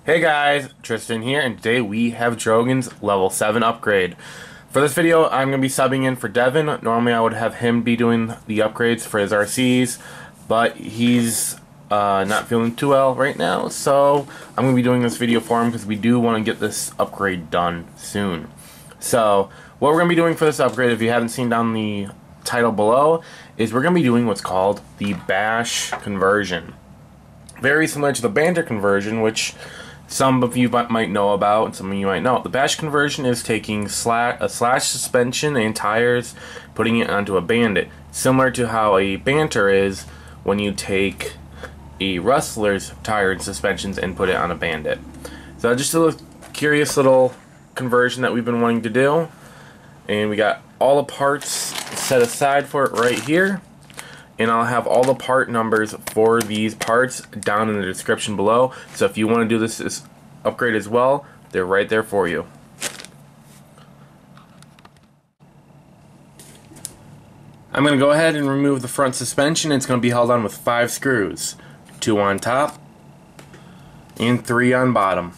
Hey guys, Tristan here, and today we have Drogan's level 7 upgrade. For this video, I'm going to be subbing in for Devin. Normally I would have him be doing the upgrades for his RCs, but he's not feeling too well right now, so I'm going to be doing this video for him because we do want to get this upgrade done soon. So, what we're going to be doing for this upgrade, if you haven't seen down the title below, is we're going to be doing what's called the bash conversion. Very similar to the banter conversion, which some of you might know about and some of you might not. The bash conversion is taking a slash suspension and tires, putting it onto a bandit. Similar to how a banter is when you take a rustler's tire and suspensions and put it on a bandit. So just a curious little conversion that we've been wanting to do. And we got all the parts set aside for it right here. And I'll have all the part numbers for these parts down in the description below. So if you want to do this upgrade as well, they're right there for you. I'm going to go ahead and remove the front suspension. It's going to be held on with 5 screws. 2 on top and 3 on bottom.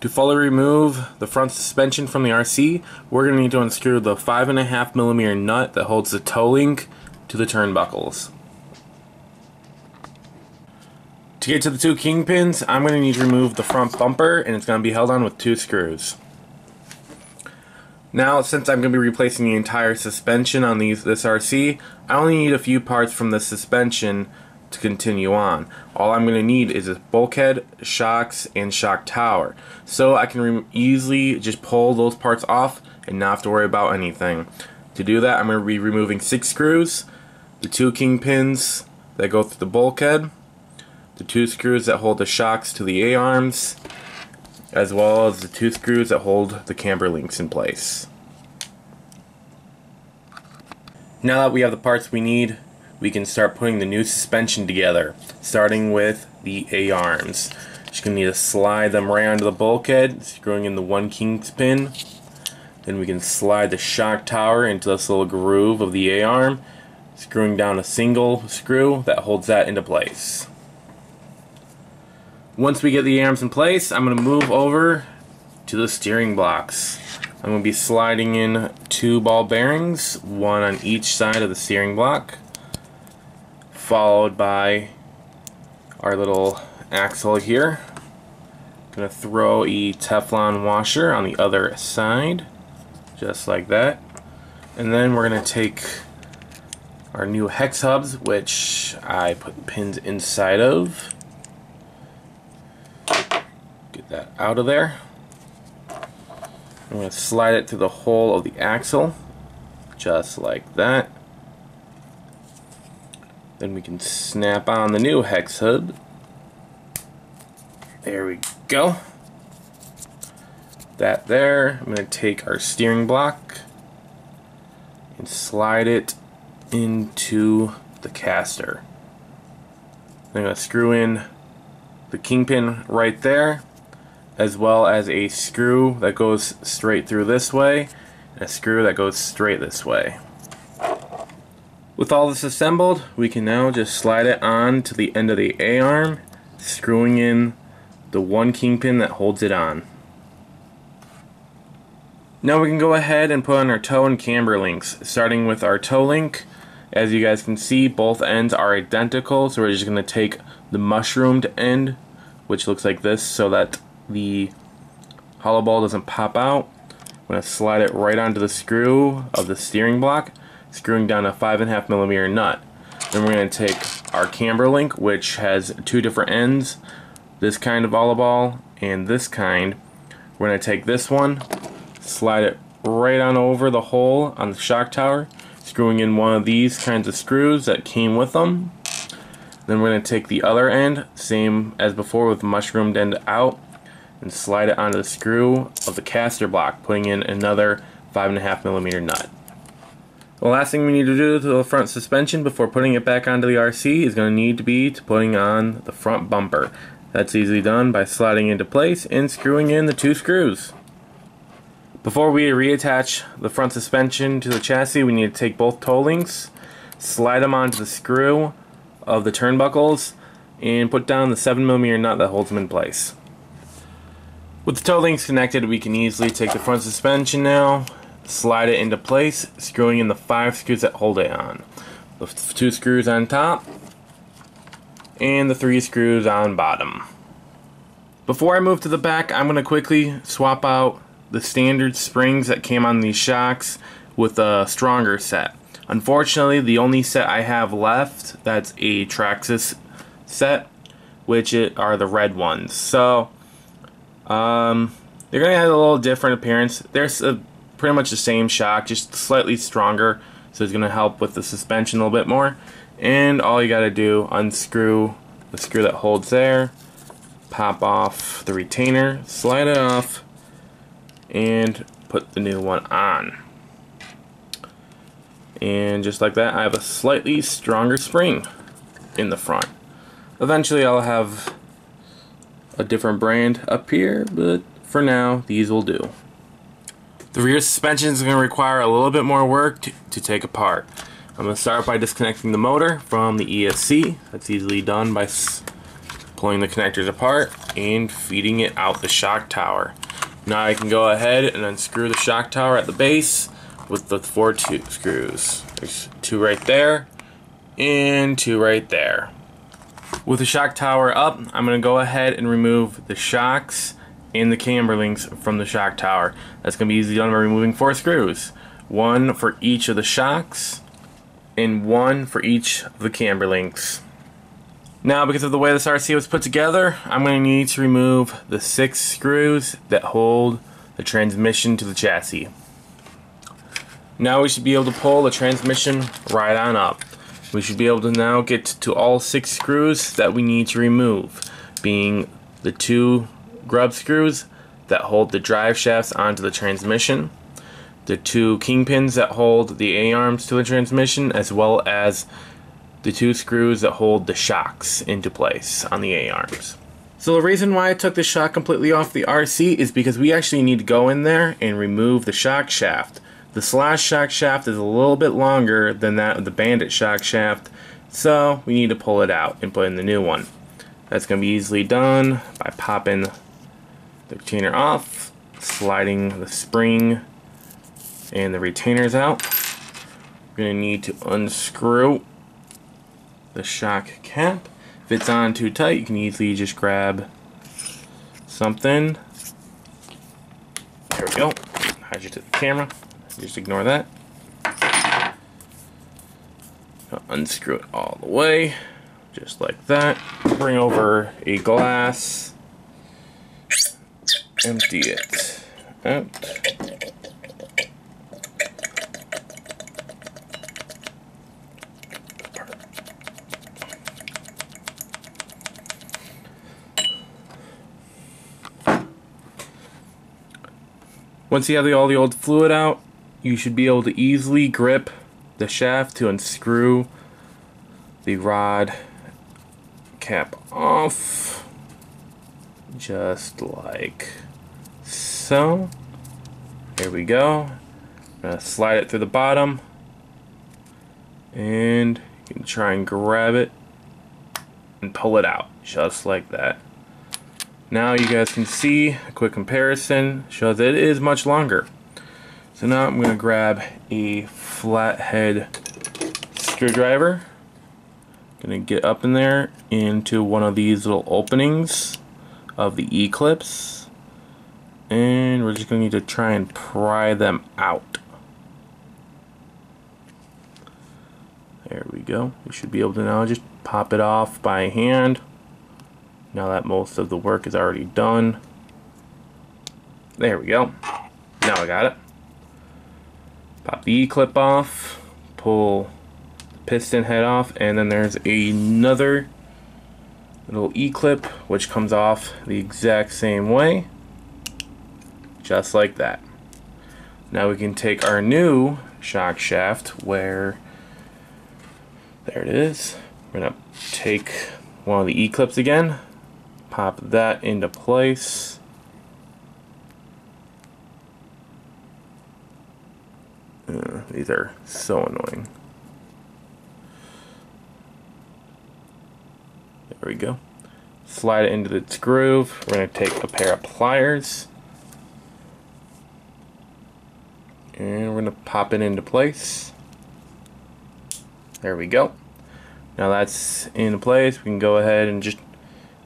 To fully remove the front suspension from the RC, we're going to need to unscrew the 5.5mm nut that holds the toe link to the turnbuckles. To get to the 2 kingpins, I'm going to need to remove the front bumper, and it's going to be held on with 2 screws. Now, since I'm going to be replacing the entire suspension on this RC, I only need a few parts from the suspension to continue on. All I'm going to need is a bulkhead, shocks, and shock tower. So I can easily just pull those parts off and not have to worry about anything. To do that, I'm going to be removing 6 screws, the 2 kingpins that go through the bulkhead, the 2 screws that hold the shocks to the A-arms, as well as the 2 screws that hold the camber links in place. Now that we have the parts we need, we can start putting the new suspension together, starting with the A-arms. Just going to need to slide them right onto the bulkhead, screwing in the 1 kingpin. Then we can slide the shock tower into this little groove of the A-arm, screwing down a single screw that holds that into place. Once we get the A-arms in place, I'm going to move over to the steering blocks. I'm going to be sliding in 2 ball bearings, 1 on each side of the steering block, followed by our little axle here. Gonna throw a Teflon washer on the other side, just like that. And then we're gonna take our new hex hubs, which I put pins inside of. Get that out of there. I'm gonna slide it through the hole of the axle, just like that. Then we can snap on the new hex hub. There we go. That there. I'm going to take our steering block and slide it into the caster. I'm going to screw in the kingpin right there, as well as a screw that goes straight through this way, and a screw that goes straight this way. With all this assembled, we can now just slide it on to the end of the A-arm, screwing in the 1 kingpin that holds it on. Now we can go ahead and put on our toe and camber links. Starting with our toe link, as you guys can see, both ends are identical, so we're just going to take the mushroomed end, which looks like this, so that the hollow ball doesn't pop out. I'm going to slide it right onto the screw of the steering block, screwing down a 5.5mm nut. Then we're going to take our camber link, which has 2 different ends, this kind of hollow ball and this kind. We're going to take this one, slide it right on over the hole on the shock tower, screwing in one of these kinds of screws that came with them. Then we're going to take the other end, same as before with the mushroomed end out, and slide it onto the screw of the caster block, putting in another 5.5mm nut. The last thing we need to do to the front suspension before putting it back onto the RC is going to need to be putting on the front bumper. That's easily done by sliding into place and screwing in the 2 screws. Before we reattach the front suspension to the chassis, we need to take both toe links, slide them onto the screw of the turnbuckles, and put down the 7mm nut that holds them in place. With the toe links connected, we can easily take the front suspension now, slide it into place, screwing in the 5 screws that hold it on. The 2 screws on top, and the 3 screws on bottom. Before I move to the back, I'm going to quickly swap out the standard springs that came on these shocks with a stronger set. Unfortunately, the only set I have left that's a Traxxas set, which are the red ones. So they're gonna have a little different appearance. They're pretty much the same shock, just slightly stronger, so it's gonna help with the suspension a little bit more. And all you gotta do, unscrew the screw that holds there, pop off the retainer, slide it off, and put the new one on. And just like that, I have a slightly stronger spring in the front. Eventually I'll have a different brand up here, but for now these will do. The rear suspension is going to require a little bit more work to take apart. I'm going to start by disconnecting the motor from the ESC. That's easily done by pulling the connectors apart and feeding it out the shock tower. Now I can go ahead and unscrew the shock tower at the base with the 4 screws. There's 2 right there and 2 right there. With the shock tower up, I'm going to go ahead and remove the shocks and the camber links from the shock tower. That's going to be easily done by removing 4 screws. 1 for each of the shocks and 1 for each of the camber links. Now, because of the way this RC was put together, I'm going to need to remove the 6 screws that hold the transmission to the chassis. Now we should be able to pull the transmission right on up. We should be able to now get to all 6 screws that we need to remove, being the 2 grub screws that hold the drive shafts onto the transmission, the 2 kingpins that hold the A-arms to the transmission, as well as the 2 screws that hold the shocks into place on the A-arms. So the reason why I took the shock completely off the RC is because we actually need to go in there and remove the shock shaft. The Slash shock shaft is a little bit longer than that of the Bandit shock shaft, so we need to pull it out and put in the new one. That's going to be easily done by popping the retainer off, sliding the spring and the retainers out. We're going to need to unscrew the shock cap. If it's on too tight, you can easily just grab something. There we go. Hide you to the camera. Just ignore that. Unscrew it all the way, just like that. Bring over a glass, empty it out. Once you have all the old fluid out, you should be able to easily grip the shaft to unscrew the rod cap off, just like so. There we go. I'm gonna slide it through the bottom, and you can try and grab it and pull it out, just like that. Now you guys can see a quick comparison shows that it is much longer. So now I'm going to grab a flathead screwdriver. Going to get up in there into one of these little openings of the E-clips, and we're just going to need to try and pry them out. There we go. We should be able to now just pop it off by hand. Now that most of the work is already done. There we go. Now I got it. Pop the E-clip off, pull the piston head off, and then there's another little E-clip which comes off the exact same way, just like that. Now we can take our new shock shaft where, there it is. We're going to take one of the E-clips again, pop that into place. These are so annoying. There we go. Slide it into its groove. We're going to take a pair of pliers and we're going to pop it into place. There we go. Now that's in place. We can go ahead and just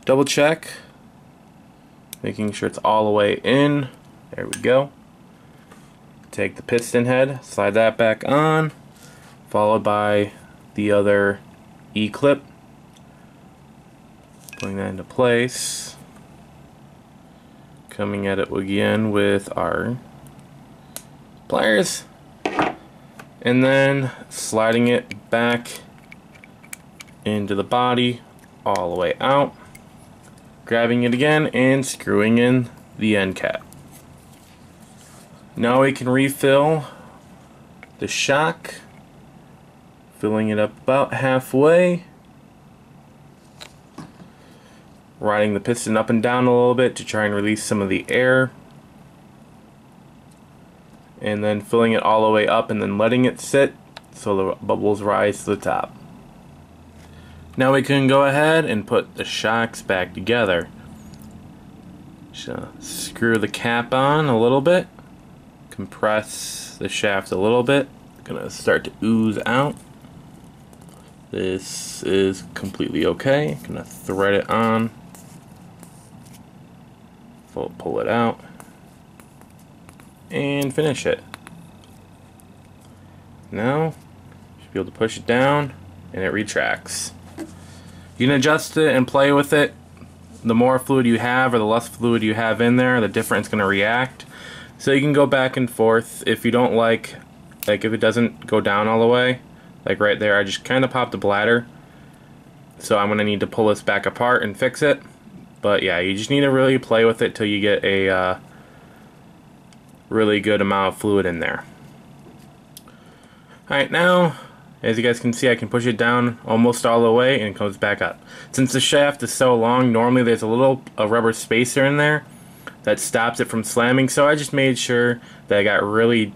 double check, making sure it's all the way in. There we go. Take the piston head, slide that back on, followed by the other E-clip. Putting that into place. Coming at it again with our pliers. And then sliding it back into the body all the way out. Grabbing it again and screwing in the end cap. Now we can refill the shock, filling it up about halfway, riding the piston up and down a little bit to try and release some of the air, and then filling it all the way up and then letting it sit so the bubbles rise to the top. Now we can go ahead and put the shocks back together. Just screw the cap on a little bit. Compress the shaft a little bit. It's gonna start to ooze out. This is completely okay. Gonna thread it on. Pull it out and finish it. Now you should be able to push it down and it retracts. You can adjust it and play with it. The more fluid you have or the less fluid you have in there, the different it's gonna react. So you can go back and forth. If you don't like if it doesn't go down all the way, like right there, I just kind of popped the bladder. So I'm going to need to pull this back apart and fix it. But yeah, you just need to really play with it till you get a really good amount of fluid in there. Alright, now, as you guys can see, I can push it down almost all the way and it comes back up. Since the shaft is so long, normally there's a rubber spacer in there that stops it from slamming, so I just made sure that I got really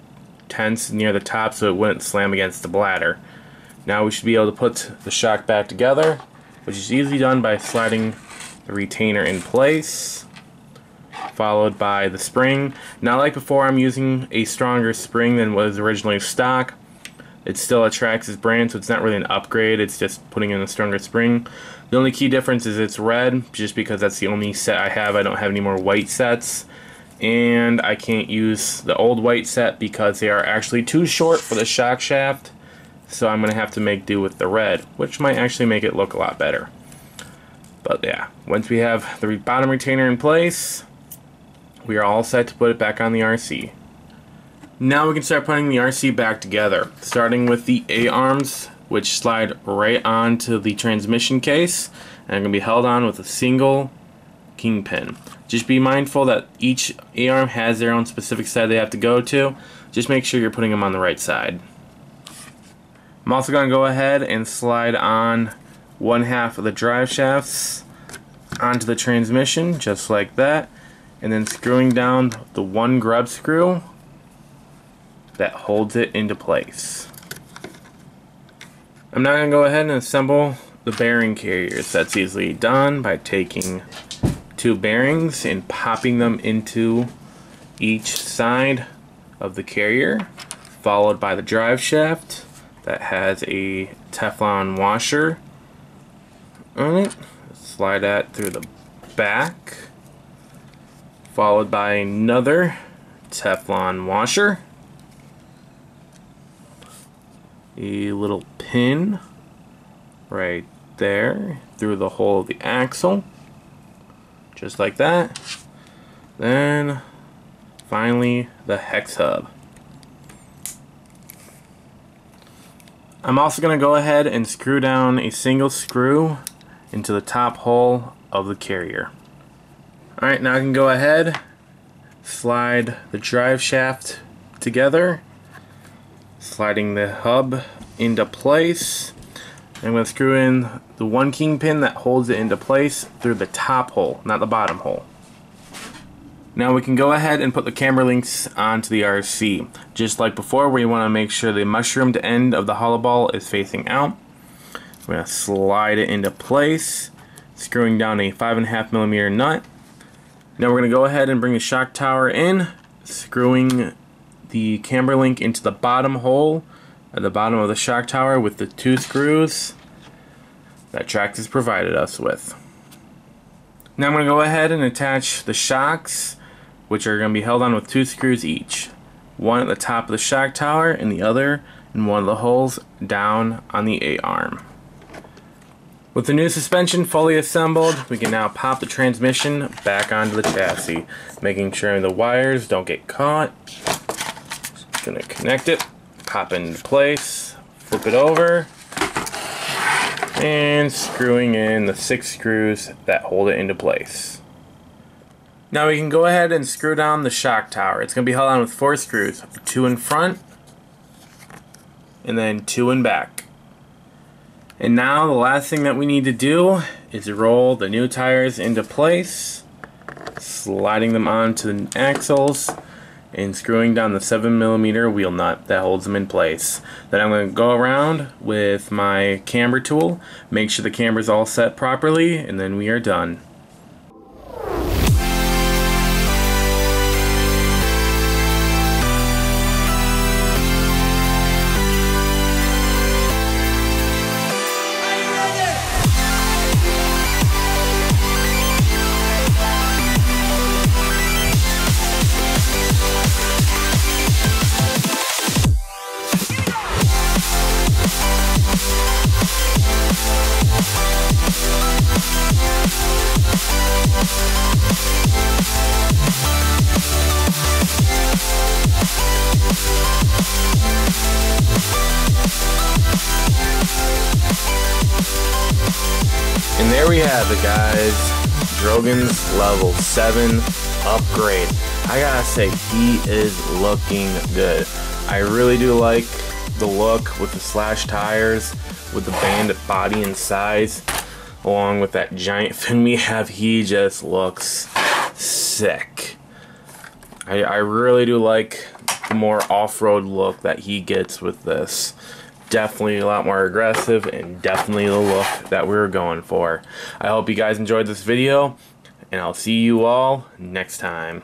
tense near the top so it wouldn't slam against the bladder. Now we should be able to put the shock back together, which is easily done by sliding the retainer in place, followed by the spring. Now, like before, I'm using a stronger spring than was originally stock. It still attracts its brand, so it's not really an upgrade, it's just putting in a stronger spring. The only key difference is it's red, just because that's the only set I have. I don't have any more white sets, and I can't use the old white set because they are actually too short for the shock shaft, so I'm going to have to make do with the red, which might actually make it look a lot better. But yeah, once we have the bottom retainer in place, we are all set to put it back on the RC. Now we can start putting the RC back together, starting with the A-arms, which slide right onto the transmission case and are going to be held on with a single kingpin. Just be mindful that each A-arm has their own specific side they have to go to. Just make sure you're putting them on the right side. I'm also going to go ahead and slide on one half of the drive shafts onto the transmission, just like that, and then screwing down the one grub screw that holds it into place. I'm now going to go ahead and assemble the bearing carriers. That's easily done by taking two bearings and popping them into each side of the carrier, followed by the drive shaft that has a Teflon washer on it. Slide that through the back, followed by another Teflon washer, a little pin right there through the hole of the axle, just like that. Then finally the hex hub. I'm also going to go ahead and screw down a single screw into the top hole of the carrier. Alright, now I can go ahead, slide the drive shaft together, sliding the hub into place. I'm going to screw in the one kingpin that holds it into place through the top hole, not the bottom hole. Now we can go ahead and put the camber links onto the RC. Just like before, we want to make sure the mushroomed end of the hollow ball is facing out. We're going to slide it into place, screwing down a 5.5mm nut. Now we're going to go ahead and bring the shock tower in, screwing the camber link into the bottom hole at the bottom of the shock tower with the 2 screws that Trax has provided us with. Now I'm going to go ahead and attach the shocks, which are going to be held on with 2 screws each. One at the top of the shock tower and the other in one of the holes down on the A-arm. With the new suspension fully assembled, we can now pop the transmission back onto the chassis, making sure the wires don't get caught. Just going to connect it, pop it into place, flip it over, and screwing in the 6 screws that hold it into place. Now we can go ahead and screw down the shock tower. It's going to be held on with 4 screws, 2 in front and then 2 in back. And now the last thing that we need to do is roll the new tires into place, sliding them onto the axles and screwing down the 7mm wheel nut that holds them in place. Then I'm going to go around with my camber tool, make sure the camber is all set properly, and then we are done. And there we have it, guys. Drogan's level 7 upgrade. I gotta say, he is looking good. I really do like the look with the slash tires, with the bandit body and size, along with that giant fin we have. He just looks sick. I really do like the more off-road look that he gets with this. Definitely a lot more aggressive and definitely the look that we were going for. I hope you guys enjoyed this video, and I'll see you all next time.